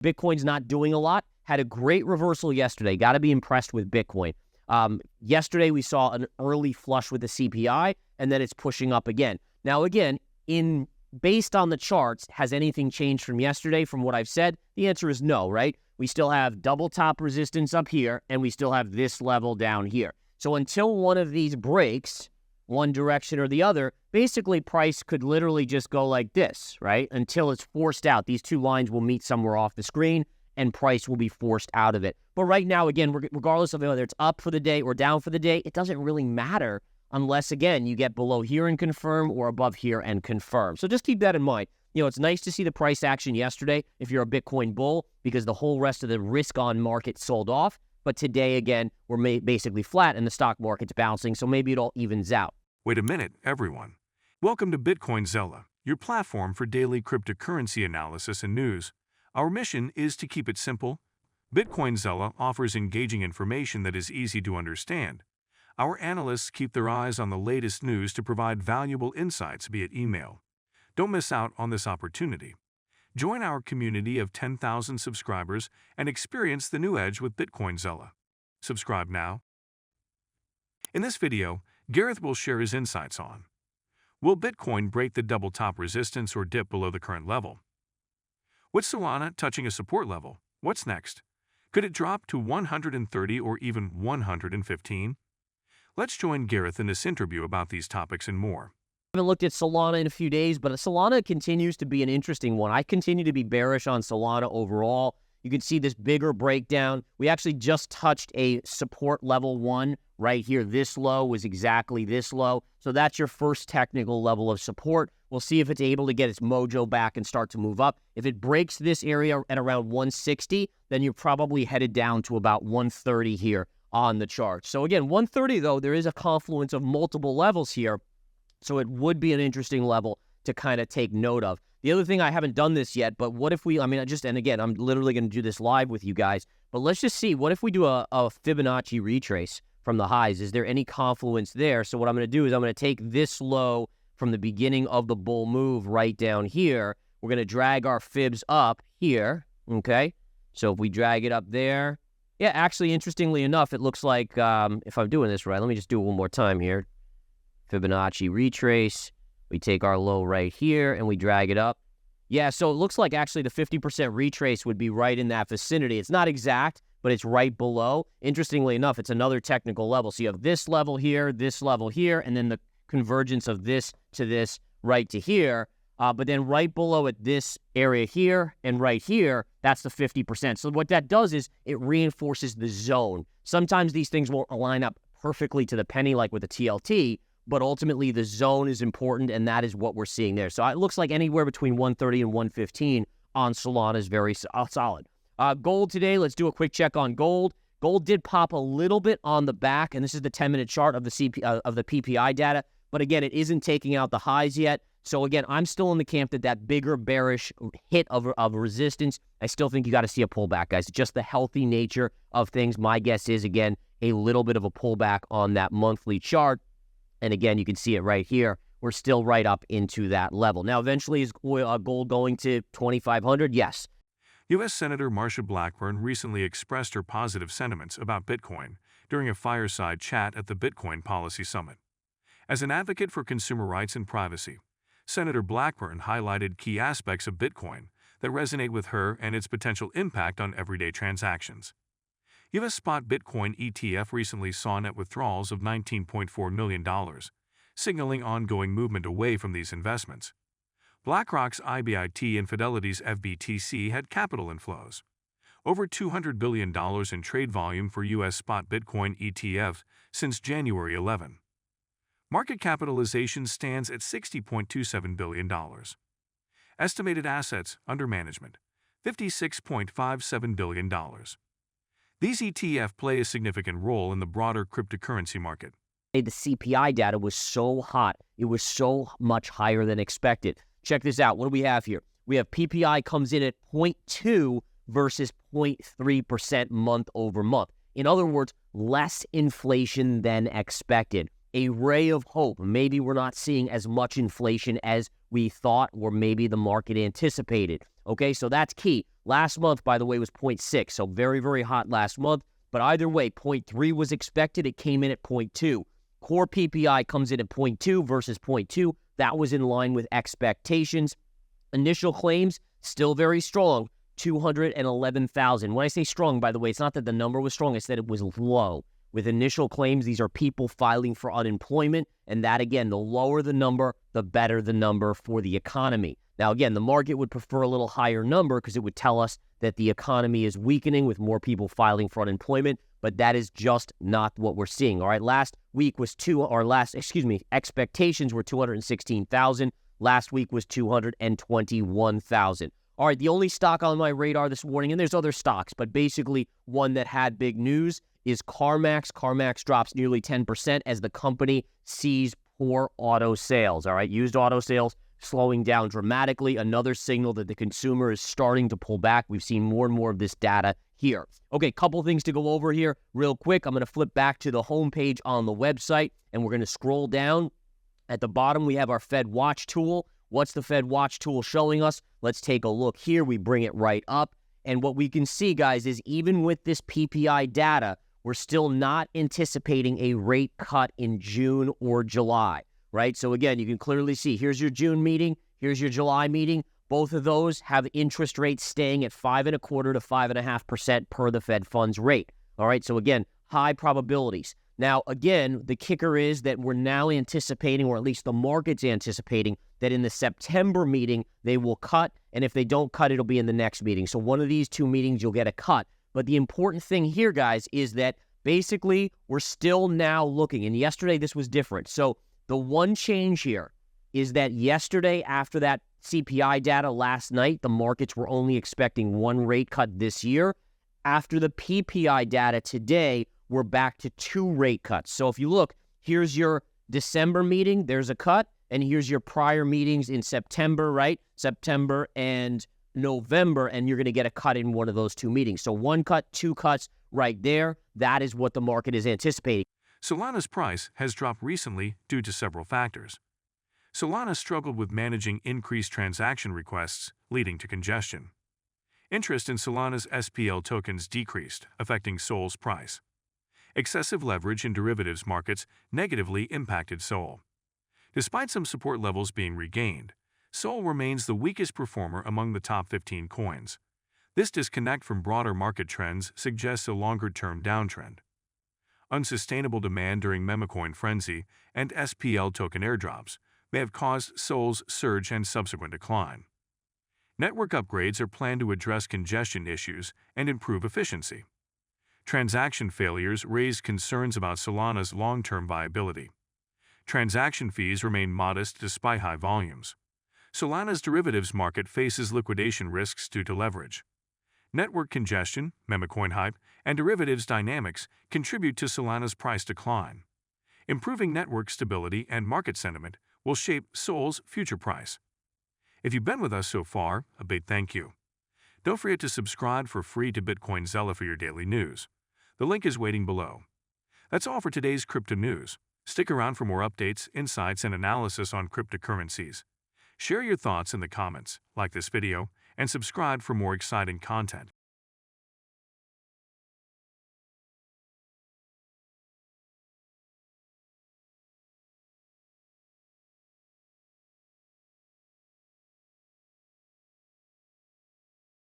Bitcoin's not doing a lot. Had a great reversal yesterday. Got to be impressed with Bitcoin. Yesterday, we saw an early flush with the CPI, and then it's pushing up again. Now, again, based on the charts, has anything changed from yesterday from what I've said? The answer is no, right? We still have double top resistance up here, and we still have this level down here. So until one of these breaks, one direction or the other, basically price could literally just go like this, right? Until it's forced out. These two lines will meet somewhere off the screen, and price will be forced out of it. But right now, again, regardless of whether it's up for the day or down for the day, it doesn't really matter unless, again, you get below here and confirm or above here and confirm. So just keep that in mind. It's nice to see the price action yesterday if you're a Bitcoin bull because the whole rest of the risk-on market sold off. But today, again, we're basically flat and the stock market's bouncing, so maybe it all evens out. Wait a minute, everyone. Welcome to Bitcoin Zella, your platform for daily cryptocurrency analysis and news. Our mission is to keep it simple. Bitcoin Zella offers engaging information that is easy to understand. Our analysts keep their eyes on the latest news to provide valuable insights via email. Don't miss out on this opportunity. Join our community of 10,000 subscribers and experience the new edge with Bitcoin Zella. Subscribe now. In this video, Gareth will share his insights on: will Bitcoin break the double top resistance or dip below the current level? With Solana touching a support level, what's next? Could it drop to 130 or even 115? Let's join Gareth in this interview about these topics and more. I haven't looked at Solana in a few days, but Solana continues to be an interesting one. I continue to be bearish on Solana overall. You can see this bigger breakdown. We actually just touched a support level 1 right here. This low was exactly this low. So that's your first technical level of support. We'll see if it's able to get its mojo back and start to move up. If it breaks this area at around 160, then you're probably headed down to about 130 here on the chart. So again, 130 though, there is a confluence of multiple levels here. So it would be an interesting level to kind of take note of. The other thing, I haven't done this yet, but what if and again, I'm literally going to do this live with you guys, but let's just see, what if we do a Fibonacci retrace from the highs? Is there any confluence there? So what I'm going to do is I'm going to take this low from the beginning of the bull move right down here. We're going to drag our fibs up here, okay? So if we drag it up there, yeah, actually, interestingly enough, it looks like, if I'm doing this right, let me just do it one more time here. Fibonacci retrace. We take our low right here and we drag it up. Yeah, so it looks like actually the 50% retrace would be right in that vicinity. It's not exact, but it's right below. Interestingly enough, it's another technical level. So you have this level here, and then the convergence of this to this right to here. But then right below it, this area here and right here, that's the 50%. So what that does is it reinforces the zone. Sometimes these things won't align up perfectly to the penny like with the TLT, but ultimately the zone is important, and that is what we're seeing there. So it looks like anywhere between 130 and 115 on Solana is very solid. Gold today, let's do a quick check on gold. Gold did pop a little bit on the back, and this is the 10-minute chart of the PPI data. But again, it isn't taking out the highs yet. So again, I'm still in the camp that bigger bearish hit of resistance, I still think you got to see a pullback, guys. Just the healthy nature of things. My guess is, again, a little bit of a pullback on that monthly chart. And again, you can see it right here. We're still right up into that level. Now, eventually, is gold going to 2,500? Yes. U.S. Senator Marsha Blackburn recently expressed her positive sentiments about Bitcoin during a fireside chat at the Bitcoin Policy Summit. As an advocate for consumer rights and privacy, Senator Blackburn highlighted key aspects of Bitcoin that resonate with her and its potential impact on everyday transactions. U.S. spot Bitcoin ETF recently saw net withdrawals of $19.4 million, signaling ongoing movement away from these investments. BlackRock's IBIT and Fidelity's FBTC had capital inflows. Over $200 billion in trade volume for U.S. spot Bitcoin ETF since January 11. Market capitalization stands at $60.27 billion. Estimated assets under management, $56.57 billion. These ETF play a significant role in the broader cryptocurrency market. The CPI data was so hot. It was so much higher than expected. Check this out. What do we have here? We have PPI comes in at 0.2 versus 0.3% month over month. In other words, less inflation than expected. A ray of hope. Maybe we're not seeing as much inflation as we thought, or maybe the market anticipated. Okay, so that's key. Last month, by the way, was 0.6, so very, very hot last month. But either way, 0.3 was expected. It came in at 0.2. Core PPI comes in at 0.2 versus 0.2. That was in line with expectations. Initial claims, still very strong, 211,000. When I say strong, by the way, it's not that the number was strong, it's that it was low. With initial claims, these are people filing for unemployment, and that, again, the lower the number, the better the number for the economy. Now, again, the market would prefer a little higher number because it would tell us that the economy is weakening with more people filing for unemployment, but that is just not what we're seeing. All right, expectations were 216,000. Last week was 221,000. All right, the only stock on my radar this morning, and there's other stocks, but basically one that had big news is CarMax. CarMax drops nearly 10% as the company sees poor auto sales. All right, used auto sales slowing down dramatically. Another signal that the consumer is starting to pull back. We've seen more and more of this data here. Okay, couple things to go over here real quick. I'm going to flip back to the homepage on the website, and we're going to scroll down. At the bottom, we have our Fed Watch tool. What's the Fed Watch tool showing us? Let's take a look here. We bring it right up. And what we can see, guys, is even with this PPI data, we're still not anticipating a rate cut in June or July, right? So again, you can clearly see, here's your June meeting, here's your July meeting. Both of those have interest rates staying at 5.25% to 5.5% per the Fed funds rate. All right, so again, high probabilities. Now, again, the kicker is that we're now anticipating, or at least the market's anticipating, that in the September meeting, they will cut, and if they don't cut, it'll be in the next meeting. So one of these two meetings, you'll get a cut. But the important thing here, guys, is that basically we're still now looking, and yesterday this was different. So the one change here is that yesterday, after that CPI data last night, the markets were only expecting one rate cut this year. After the PPI data today, we're back to 2 rate cuts. So if you look, here's your December meeting, there's a cut, and here's your prior meetings in September, right? September and November, and you're going to get a cut in one of those 2 meetings. So 1 cut, 2 cuts right there. That is what the market is anticipating. Solana's price has dropped recently due to several factors. Solana struggled with managing increased transaction requests, leading to congestion. Interest in Solana's SPL tokens decreased, affecting SOL's price. Excessive leverage in derivatives markets negatively impacted SOL. Despite some support levels being regained, SOL remains the weakest performer among the top 15 coins. This disconnect from broader market trends suggests a longer-term downtrend. Unsustainable demand during memecoin frenzy and SPL token airdrops may have caused SOL's surge and subsequent decline. Network upgrades are planned to address congestion issues and improve efficiency. Transaction failures raise concerns about Solana's long-term viability. Transaction fees remain modest despite high volumes. Solana's derivatives market faces liquidation risks due to leverage. Network congestion, memecoin hype, and derivatives dynamics contribute to Solana's price decline. Improving network stability and market sentiment will shape SOL's future price. If you've been with us so far, a big thank you. Don't forget to subscribe for free to Bitcoin Zella for your daily news. The link is waiting below. That's all for today's crypto news. Stick around for more updates, insights, and analysis on cryptocurrencies. Share your thoughts in the comments, like this video, and subscribe for more exciting content.